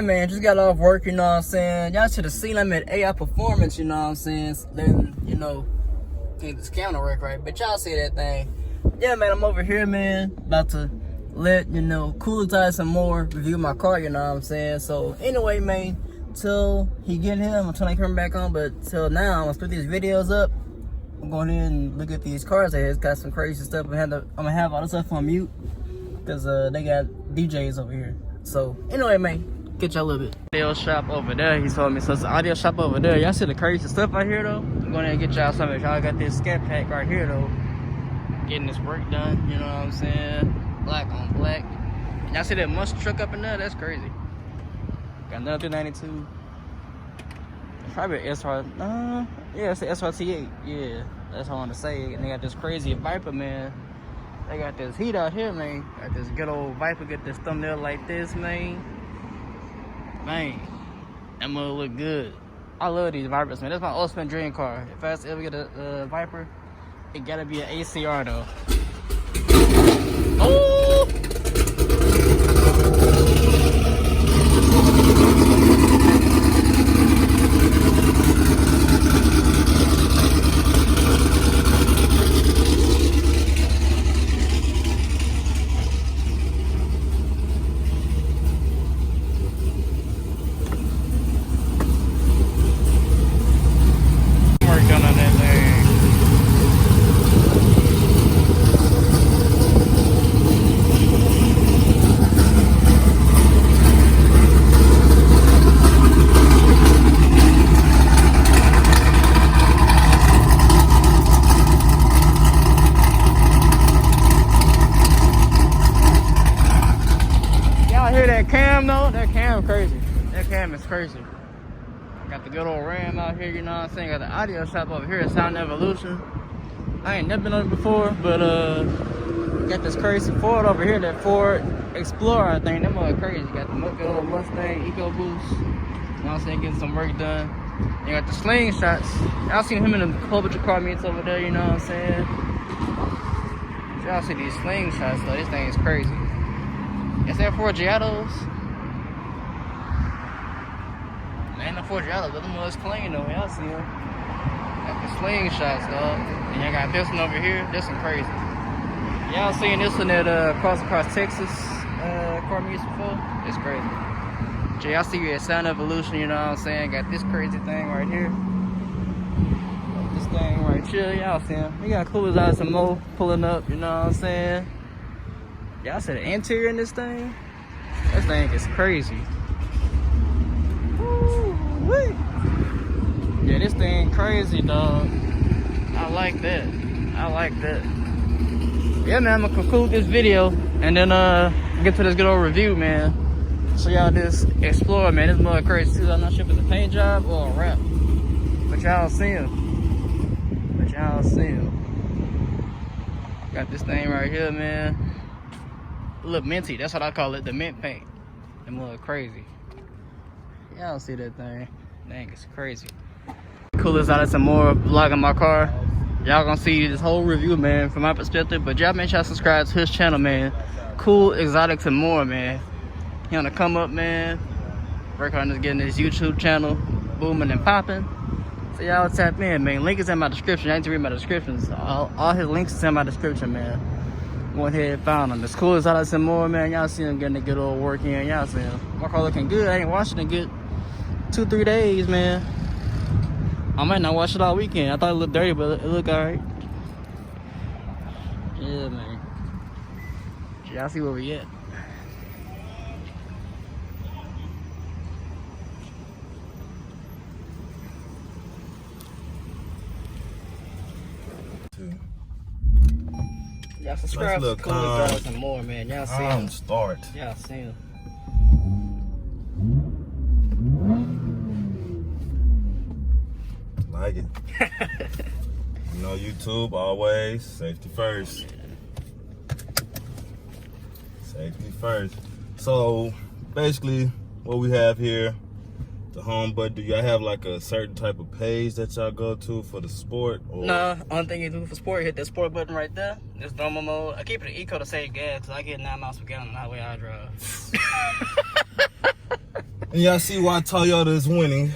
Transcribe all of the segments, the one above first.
man, just got off work, you know what I'm saying? Y'all should have seen I'm at AI Performance, you know what I'm saying? Then, you know, get this camera work right, but y'all see that thing. Yeah, man, I'm over here, man, about to let, you know, Kool some more, review my car, you know what I'm saying? So, anyway, man, till he get here, I'm trying to come back on, but till now, I'm gonna split these videos up. I'm going in and look at these cars here. It's got some crazy stuff. I'm gonna have all this stuff on mute, because they got DJs over here. So, anyway, man, get y'all a little bit. Audio shop over there, he told me. So, it's the audio shop over there. Y'all see the crazy stuff out here, though? I'm going to get y'all some of it. Y'all got this scat pack right here, though. Getting this work done, you know what I'm saying? Black on black. Y'all see that monster truck up in there? That's crazy. Got another 392. Probably an SR. Yeah, it's the SRT8. Yeah, that's what I want to say. And they got this crazy Viper, man. They got this heat out here, man. Got this good old Viper, get this thumbnail like this, man. Man, that mother look good. I love these Vipers, man. That's my ultimate dream car. If I ever get a Viper, it gotta be an ACR, though. Oh! Crazy. That cam is crazy. Got the good old Ram out here, you know what I'm saying? Got the audio shop over here at Sound Evolution. I ain't never been on it before, but got this crazy Ford over here, that Ford Explorer, I think. That mother crazy. Got the good old Mustang Eco Boost. You know what I'm saying? Getting some work done. You got the slingshots. Y'all seen him in a whole bunch of car meets over there, you know what I'm saying? Y'all see these slingshots though. This thing is crazy. Is that for Giottos? Ain't no Forgiatos, but them was clean though. Y'all see them. Got the slingshots, dog. And y'all got this one over here. This one crazy. Y'all seen this one at across Texas car meets before? It's crazy. Y'all see you at Sound Evolution, you know what I'm saying? Got this crazy thing right here. Got this thing right here. Y'all see him. We got Kool out some more pulling up, you know what I'm saying? Y'all see the interior in this thing? This thing is crazy. Yeah, this thing crazy, dog. I like that. I like that. Yeah, man, I'm gonna conclude this video and then get to this good old review, man. So y'all just explore, man. This mother crazy too. I'm not sure if it's a paint job or a wrap, but y'all see him. But y'all see him. Got this thing right here, man. A little minty. That's what I call it, the mint paint. That mother crazy. Y'all see that thing? Dang, it's crazy. Kool is out of some more vlogging my car. Y'all gonna see this whole review, man, from my perspective. But y'all make sure y'all subscribe to his channel, man. Kool Exotic to more, man. He on the come up, man. Work on just getting this YouTube channel booming and popping. So y'all tap in, man. Link is in my description. I need to read my descriptions. All his links is in my description, man. Go ahead and found him. This Kool is out of some more, man. Y'all see him getting a good old work in. Y'all see him. My car looking good. I ain't washing it good 2-3 days, man. I might not wash it all weekend. I thought it looked dirty, but it looked alright. Yeah, man. Y'all see where we at. Y'all subscribe to Kool and more, man. Y'all see him. Start. Y'all see him. Like it. You know, YouTube always safety first. Safety first. So basically, what we have here, the home button. Do y'all have like a certain type of page that y'all go to for the sport? Or? Nah, only thing you do for sport, hit that sport button right there. It's normal mode. I keep it in eco to save gas because I get 9 miles per gallon on the highway I drive. And y'all see why Toyota is winning.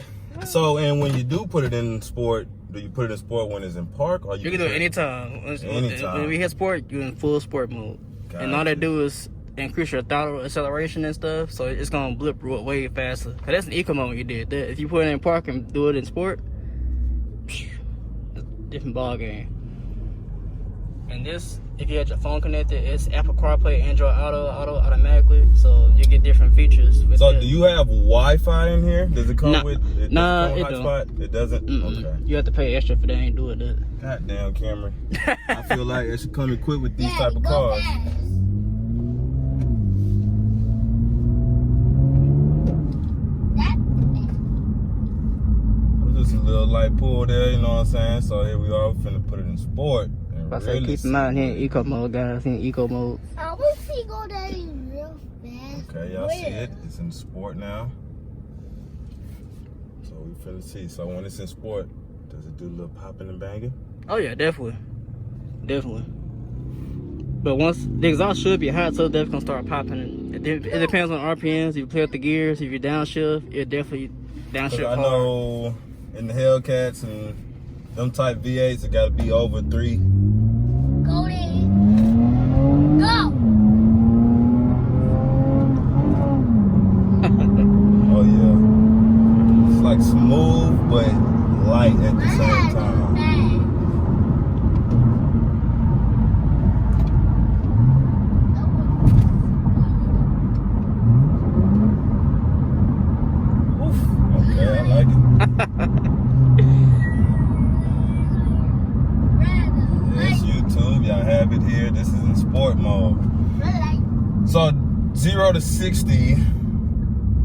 So, and when you do put it in sport, do you put it in sport when it's in park, or you can do it anytime? Anytime. When we hit sport, you're in full sport mode. Gotcha. And all they do is increase your throttle acceleration and stuff, so it's gonna blip way faster. Cause that's an eco mode when you did that. If you put it in park and do it in sport, different ball game. And this, if you had your phone connected, it's Apple CarPlay, Android Auto automatically, so you get different features. With so that. do you have Wi-Fi in here? Does it come with? Nah, it don't. It doesn't. Okay. You have to pay extra for that. Ain't doing that. Goddamn Camry. I feel like it should come equipped with these type of cars. Just a little light pull there, you know what I'm saying? So here we are, we're finna put it in sport. I say keep in mind here in eco mode, guys. In eco mode. I want to see go that real fast. Okay, y'all see it? It's in sport now. So we finna see. So when it's in sport, does it do a little popping and banging? Oh yeah, definitely. But once the exhaust should be hot, so it's definitely gonna start popping. It depends on RPMs. If you play with the gears, if you downshift, it definitely downshift hard. I know in the Hellcats and them type V8s, it gotta be over 3. Go there. Go. Oh yeah. It's like smooth but light at the same time. Oof. Okay, I like it. Yes, YouTube, y'all have it here. This is in sport mode. So 0 to 60.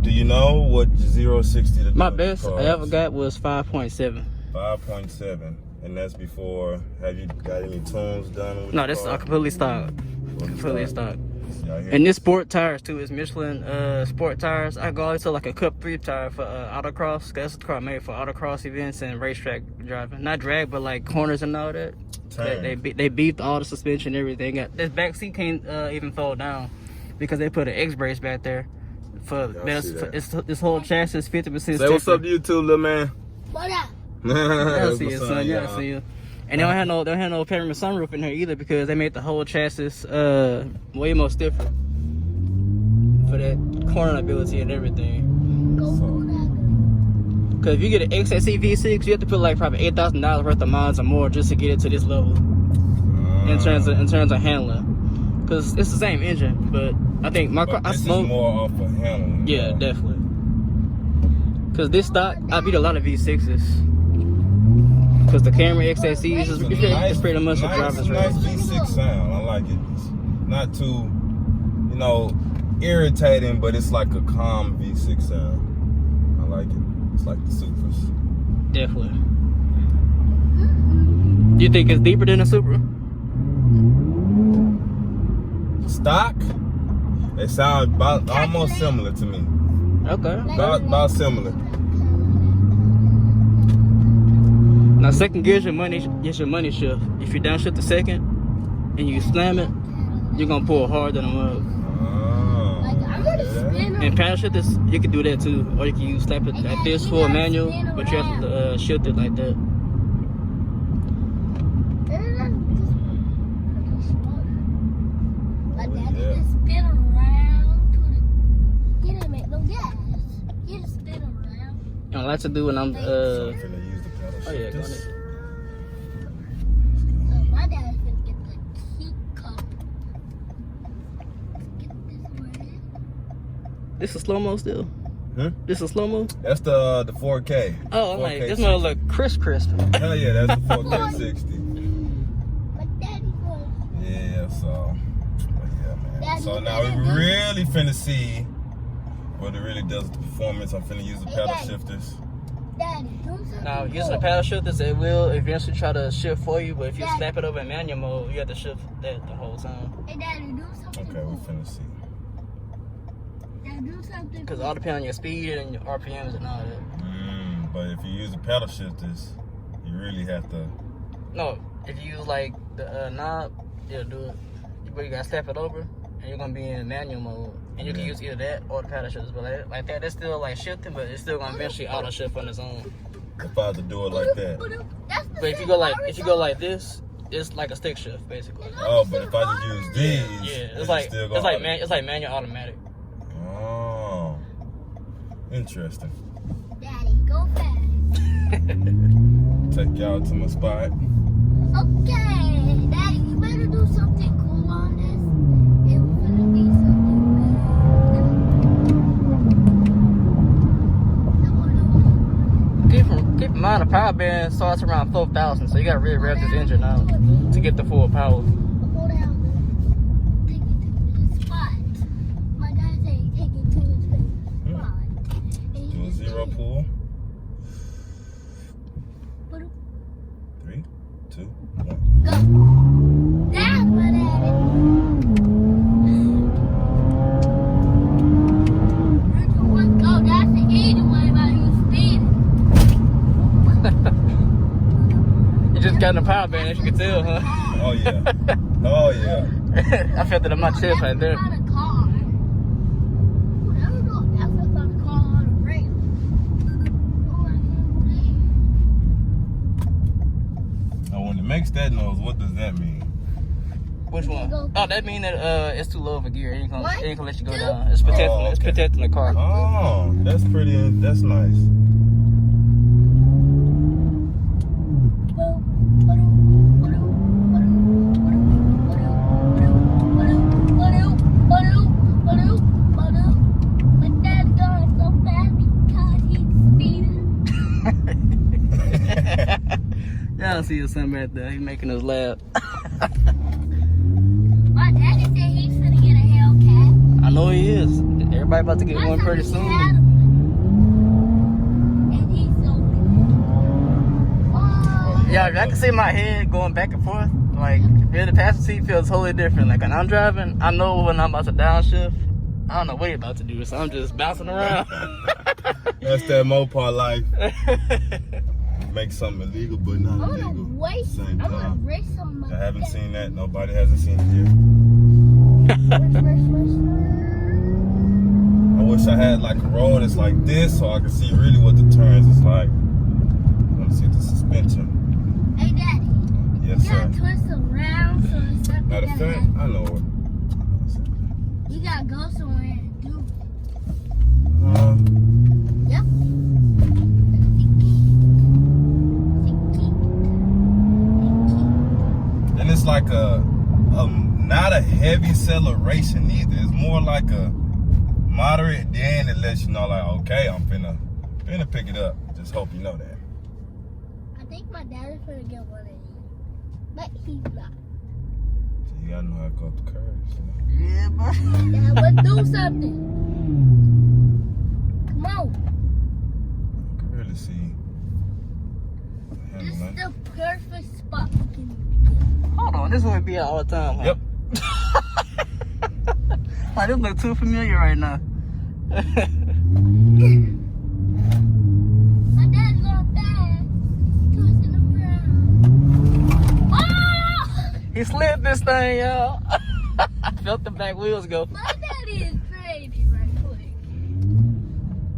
Do you know what 0 to 60 to do? My best I ever got was 5.7. 5.7, and that's before. Have you got any tunes done with No, the that's car? completely stock. Completely stock. Y'all hear And this sport tires too is Michelin sport tires. I go to like a Cup 3 tire for autocross. Cause that's the car made for autocross events and racetrack driving. Not drag, but like corners and all that. They beefed all the suspension and everything. This back seat can't even fold down because they put an X brace back there. This whole chassis is 50%. Say what's up to YouTube, little man. What up? Y'all see it, son. Y'all see it. And they don't have no panoramic sunroof in here either because they made the whole chassis way more stiffer for that corner ability and everything. Cause if you get an XSE V6, you have to put like probably $8,000 worth of mods or more just to get it to this level in terms of handling. Cause it's the same engine, but I think my car. This is more off of handling. Yeah, definitely. Cause this stock, I beat a lot of V6s. Cause the Camry XSEs is pretty much a driver's race. Nice V6 sound. I like it. It's not too, irritating, but it's like a calm V6 sound. I like it. It's like the Supras. Definitely. You think it's deeper than a Supra? Stock? They sound about almost similar to me. Okay. About similar. Now second gear is your money shift. If you downshift the second and you slam it, you're gonna pull harder than a mug. And paddle shift is, you can do that too, or you can use slap it like this for a manual, but you have to shift it like that. And I like to do when I'm So I'm finna use the pedal oh yeah, go shift. ahead. My dad's gonna get the key cup. Get this way. This is slow mo still. Hmm? This is slow mo. That's the 4K. Oh, I'm 4K like this 60. mother look crisp. Hell yeah, that's the 4K 60. My daddy was. Yeah, so yeah, man. Daddy, So now we really finna see what it really does with the performance. I'm finna use the pedal shifters. Daddy, do something. Now using the paddle shifters, it will eventually try to shift for you, but if you snap it over in manual mode, you have to shift that the whole time. Hey, Daddy, do something. Okay, we finna see. Daddy, do something. Because it all depends on your speed and your RPMs and all that. But if you use the pedal shifters, you really have to. No, if you use like the knob, it'll do it. But you gotta snap it over, and you're gonna be in manual mode. And you can use either that or the paddle shifters, but like that, it's still like shifting, but it's still gonna eventually auto shift on its own. If I had to do it like that. But if you go like this, it's like a stick shift basically. Oh, but if I just use these, yeah, it's like manual automatic. Oh, interesting. Daddy, go fast. Take y'all to my spot. Okay, Daddy, you better do something cool on this. It was gonna be something good. Keep in mind the power band starts around 4,000, so you gotta really rev this engine out to get the full power. Hold down. Take it to the spot. My dad said take it to his spot. Do a zero pull. 3, 2, 1. Go. That's what that is. Go. That's the easy way about you speeding. You just got in the power band, as you can tell, huh? Oh yeah. Oh yeah. I felt it in my chest right there. That's not a car. Whatever though, that's not a car on the rail. Oh, I can't believe. Now when it makes that noise, what does that mean? Which one? Oh, that means that it's too low of a gear. It ain't gonna let you go 2. down. It's protecting. Oh, okay. It's protecting the car. Oh, that's pretty. That's nice. My dad's going so fast because he's speeding. Y'all see your son right there. He's making us laugh. My daddy said he's gonna get a Hellcat. I know he is. Everybody about to get one pretty soon. And he's so Yeah, I can see my head going back and forth. Like, if the passenger seat feels totally different. Like, when I'm driving, I know when I'm about to downshift. I don't know what you're about to do, so I'm just bouncing around. That's that Mopar life. Make something illegal, but not illegal. I'm Same gonna time. race somebody. I haven't seen that. Nobody hasn't seen it yet. I wish I had like a road that's like this so I could see really what the turns is like. Let me see the suspension. Hey, Daddy. Yes, You sir. gotta twist around so it's something Matter of that fact, I know it. you gotta go somewhere and do. Yep. And it's like a not a heavy acceleration either. It's more like a moderate. Then it lets you know, like, okay, I'm finna pick it up. Just hope you know that. I think my dad is gonna get one of these, but he's not. So you gotta know how to go up the curves. Yeah, bro. Dad, let's do something. Come on. I can really see. This is the perfect spot we can get. Hold on, this would be out all the time, huh? Yep. Like, this look too familiar right now. My dad's going fast, twisting around. Oh! He slid this thing, y'all. I felt the back wheels go. My daddy is crazy right quick.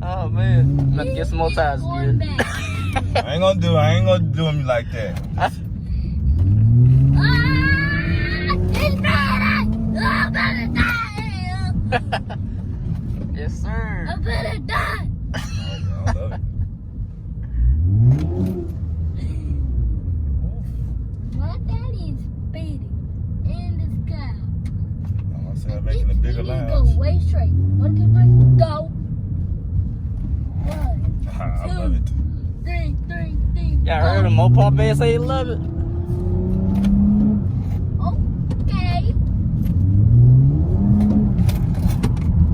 Oh, man. Let's get some more tires, Going dude. back. I ain't gonna do him like that. He's ready! I'm gonna die! Yes, sir. I'm gonna die! I love it. My daddy is speeding in the sky. I'm saying making a bigger Go lounge. way straight. 1, 2, 3, go. 1, I love it. 3, 3, 3. Y'all heard him. Mopar band say he love it. Okay.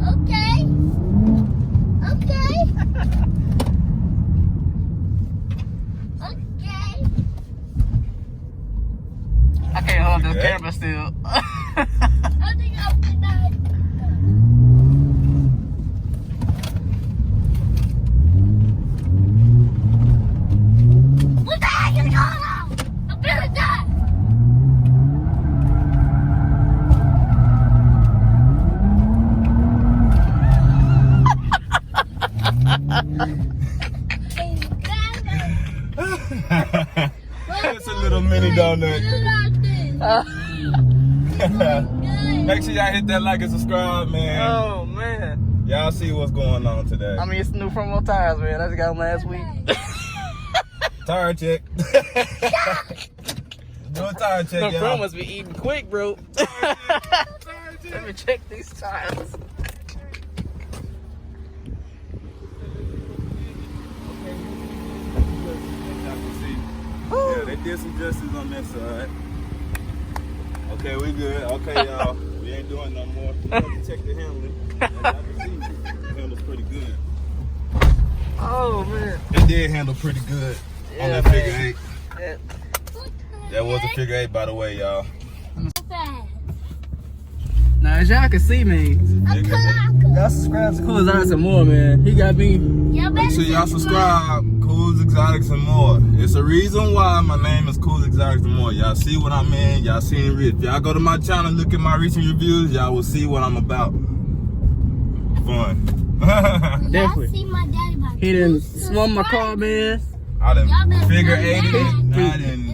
Okay. Okay. Okay. I can't hold this Yeah. camera still. I think I'm gonna die. What the heck is going on? I'm gonna die. It's a little mini donut. Make sure y'all hit that like and subscribe, man. Oh man. Y'all see what's going on today. I mean, it's new from old tires, man. I just got them last week. Tire check. Do a tire check, No, y'all. bro must be eating quick, bro. Let me check these tires. Yeah, they did some justice on that side. Okay, we good. Okay, y'all. We ain't doing no more. Check the handling. As y'all can see, the handle's pretty good. Oh man. It did handle pretty good on that figure 8. Yeah. That was a figure 8, by the way, y'all. Now, as y'all can see, man, y'all subscribe to Kool Exotics and More, man. He got me. Make sure y'all subscribe. Kool Exotics and More. It's a reason why my name is Kool Exotics and More. Y'all see what I'm in. Y'all see it. If y'all go to my channel and look at my recent reviews, y'all will see what I'm about. Fun. Definitely. See my daddy about He done swung my car, man. I done figure 8'd it. I done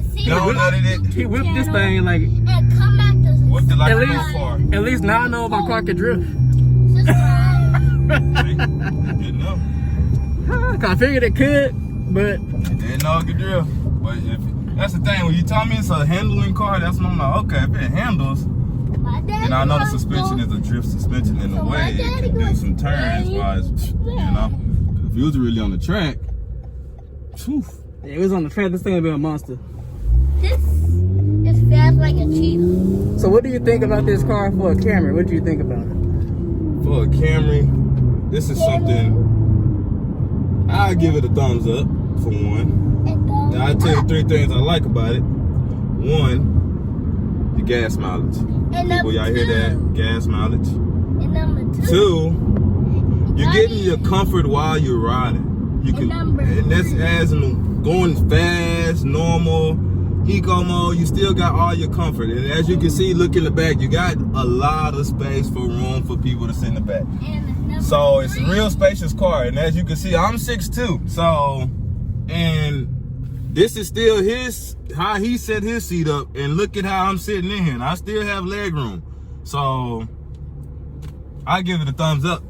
donuted it. He whipped this thing like. and come back to Whipped it like At a least- real car. At least now I know my car can drift. subscribe. Didn't know. I figured it could, but Didn't know it could drill. But if that's the thing, when you tell me it's a handling car, that's when I'm like, okay, if it handles, My daddy and I know the wants suspension to- is a drift suspension in a So my way, it daddy can do goes, some turns, wise, you know. If you was really on the track, phew. yeah, it was on the track. This thing would be a monster. This is fast like a cheetah. So what do you think about this car for a Camry? What do you think about it? For a Camry, this is something, I'll give it a thumbs up, for one. Now, I'll tell you 3 things I like about it. One, the gas mileage. People, y'all hear that? Gas mileage. And number 2. 2, you're getting your comfort while you're riding. You can, and that's as in going fast, normal, eco mode, you still got all your comfort. And as you can see, look in the back, you got a lot of space for room for people to sit in the back. So it's a real spacious car. And as you can see, I'm 6'2". So, and this is still how he set his seat up. And look at how I'm sitting in here. And I still have leg room. So, I give it a thumbs up.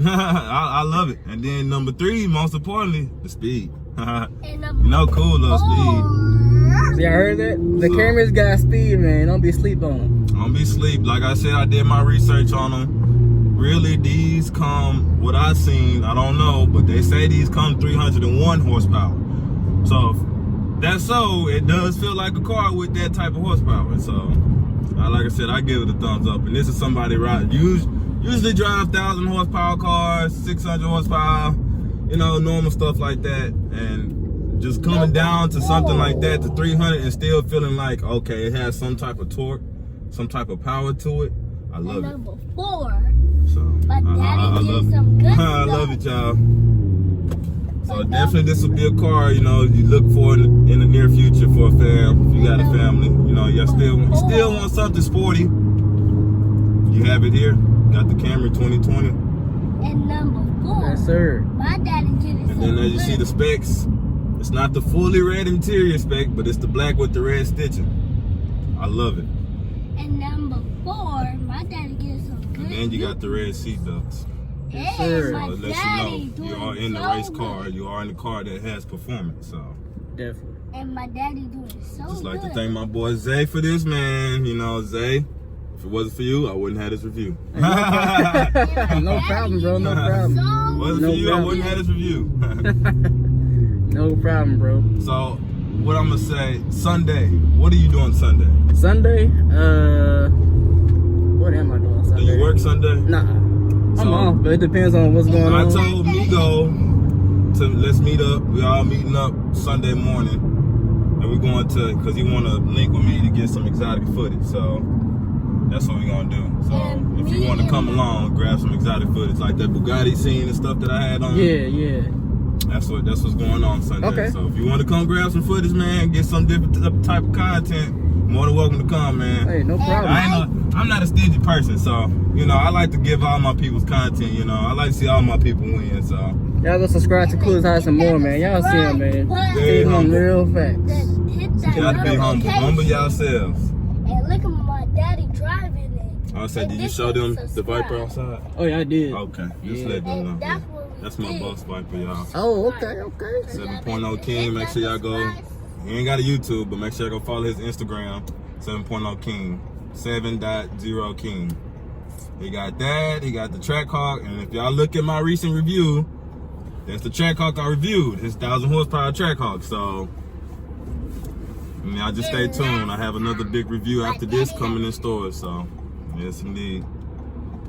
I love it. And then number 3, most importantly, the speed. You know, Kool loves speed. See, I heard that? The Camry's got speed, man. Don't be sleep on them. Don't be sleep. Like I said, I did my research on them. Really, these come, what I seen, I don't know, but they say these come 301 horsepower. So, if that's so, it does feel like a car with that type of horsepower. So, like I said, I give it a thumbs up. And this is somebody usually drive 1,000 horsepower cars, 600 horsepower, you know, normal stuff like that. And just coming down to something like that, to 300, and still feeling like, okay, it has some type of torque, some type of power to it. I love it. Number 4. So, I love it. Some good I love it, y'all. So definitely this will be a car, you know, you look for in the near future for a fam. If you got a family, you know, you still want something sporty. You have it here. Got the Camry 2020. And number 4. Yes, sir. My daddy did it. And then as you see the specs, it's not the fully red interior spec, but it's the black with the red stitching. I love it. And number 4, my daddy did some good. And then you got the red seat belts. Yes, sir. So it lets you know you are in the race car. You are in a car that has performance. So Definitely. And my daddy doing so just like good. to thank my boy Zay for this, man. You know, Zay, if it wasn't for you, I wouldn't have this review. No problem, bro. No problem. Wasn't No for you, I problem. wouldn't have this review. No problem, bro. So, what I'm gonna say, Sunday. What are you doing Sunday? Sunday, what am I doing Do Sunday? you work Sunday? Nah. I'm So- off, but it depends on what's going I on. told Migo to let's meet up. We all meeting up Sunday morning, and we're going to, cause he want to link with me to get some exotic footage. So that's what we're gonna do. So if you want to come along, grab some exotic footage like that Bugatti scene and stuff that I had on. Yeah. That's what's going on Sunday. Okay. So if you want to come grab some footage, man, get some different type of content, more than welcome to come, man. Hey, no problem. I'm not a stingy person, so you know I like to give all my people's content. You know, I like to see all my people win. So y'all go subscribe to Kool's House and more, man. Y'all see him, man. Very humble. Real facts. You gotta be humble. Humble yourselves. And look at my daddy driving it. I said, did you show them the Viper outside? Oh yeah, I did. Okay, just let them know. That's, That's my boss Viper, y'all. Oh, okay. 7.0 King. Make sure y'all go. He ain't got a YouTube, but make sure y'all go follow his Instagram. 7.0 King. 7.0 King. He got that. He got the Trackhawk. And if y'all look at my recent review, that's the Trackhawk I reviewed. His 1,000 horsepower Trackhawk. So, y'all just stay tuned. I have another big review after this coming in stores. So, yes, indeed.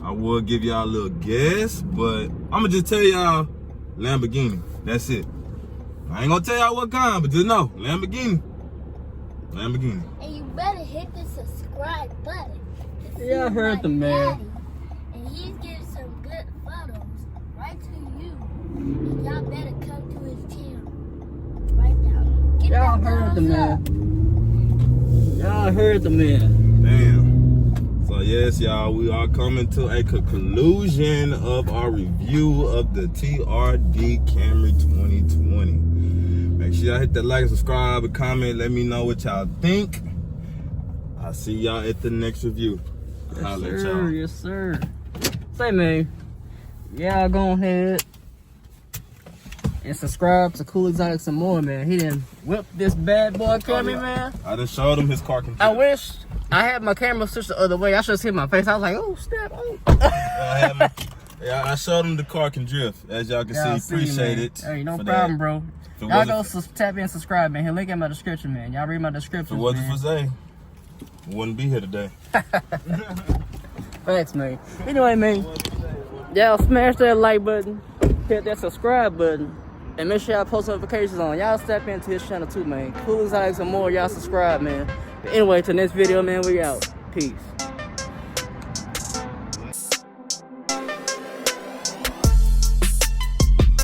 I will give y'all a little guess, but I'm going to just tell y'all Lamborghini. That's it. I ain't going to tell y'all what kind, but just know Lamborghini. Lamborghini. And you better hit the subscribe button. Yeah, I heard the man. And he's getting some good photos right to you. And y'all better come to his channel right now. Y'all heard the man. Y'all heard the man. Damn. So yes, y'all, we are coming to a conclusion of our review of the TRD Camry 2020. Make sure y'all hit that like, subscribe, and comment. Let me know what y'all think. I'll see y'all at the next review. Yes, sir. Say, man, y'all go ahead and subscribe to Kool Exotic some more, man. He done whipped this bad boy Camry, man. I done showed him his car control. I wish I had my camera switched the other way. I should have seen my face. I was like, oh, snap. Oh. I showed him the car can drift. As y'all can see, appreciate it. Hey, no problem, bro. Y'all go tap in and subscribe, man. He'll link in my description, man. Y'all read my description. If it wasn't for Zay, wouldn't be here today. Thanks, man. Anyway, man, y'all smash that like button, hit that subscribe button, and make sure y'all post notifications on. Y'all step into his channel too, man. Kool Exotic some more. Y'all subscribe, man. But anyway, to the next video, man, we out. Peace.